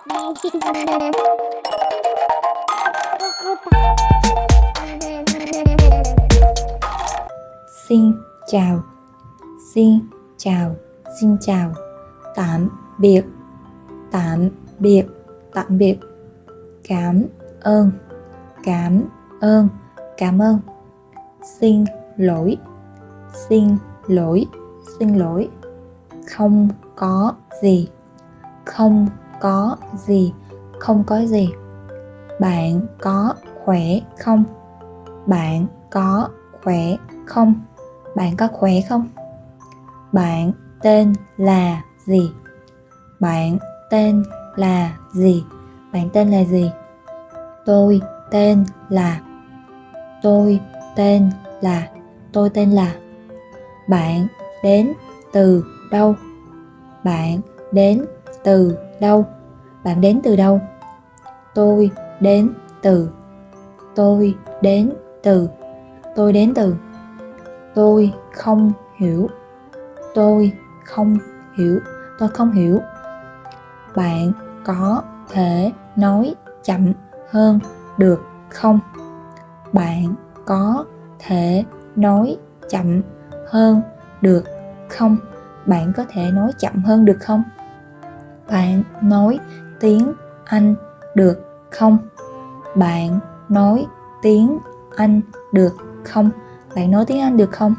Xin chào, xin chào, xin chào. Tạm biệt, tạm biệt, tạm biệt. Cảm ơn, cảm ơn, cảm ơn. Xin lỗi, xin lỗi, xin lỗi. Không có gì, không có gì, không có gì. Bạn có khỏe không? Bạn có khỏe không? Bạn có khỏe không? Bạn tên là gì? Bạn tên là gì? Bạn tên là gì? Tôi tên là. Tôi tên là. Tôi tên là. Bạn đến từ đâu? Bạn đến từ đâu? Bạn đến từ đâu? Tôi đến từ. Tôi đến từ. Tôi đến từ. Tôi không hiểu. Tôi không hiểu. Tôi không hiểu. Bạn có thể nói chậm hơn được không? Bạn có thể nói chậm hơn được không? Bạn có thể nói chậm hơn được không? Bạn nói tiếng Anh được không? Bạn nói tiếng Anh được không? Bạn nói tiếng Anh được không?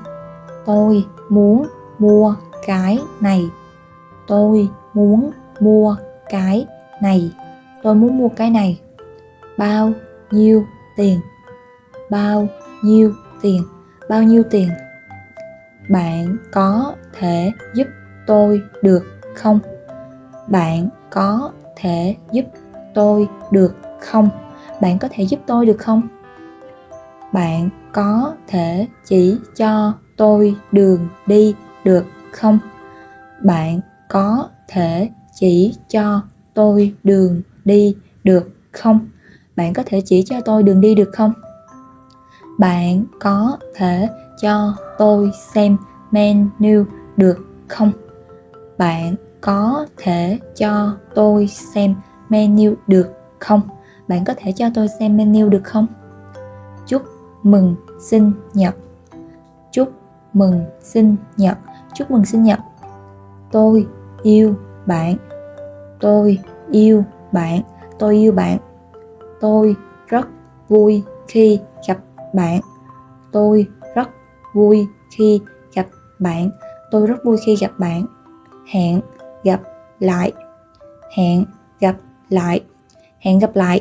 Tôi muốn mua cái này. Tôi muốn mua cái này. Tôi muốn mua cái này. Bao nhiêu tiền? Bao nhiêu tiền? Bao nhiêu tiền? Bạn có thể giúp tôi được không? Bạn có thể giúp tôi được không? Bạn có thể giúp tôi được không? Bạn có thể chỉ cho tôi đường đi được không? Bạn có thể chỉ cho tôi đường đi được không? Bạn có thể chỉ cho tôi đường đi được không? Bạn có thể cho tôi xem menu được không? Bạn có thể cho tôi xem menu được không? Bạn có thể cho tôi xem menu được không? Chúc mừng sinh nhật. Chúc mừng sinh nhật. Chúc mừng sinh nhật. Tôi yêu bạn. Tôi yêu bạn. Tôi yêu bạn. Tôi rất vui khi gặp bạn. Tôi rất vui khi gặp bạn. Tôi rất vui khi gặp bạn. Hẹn gặp lại. Hẹn gặp lại. Hẹn gặp lại.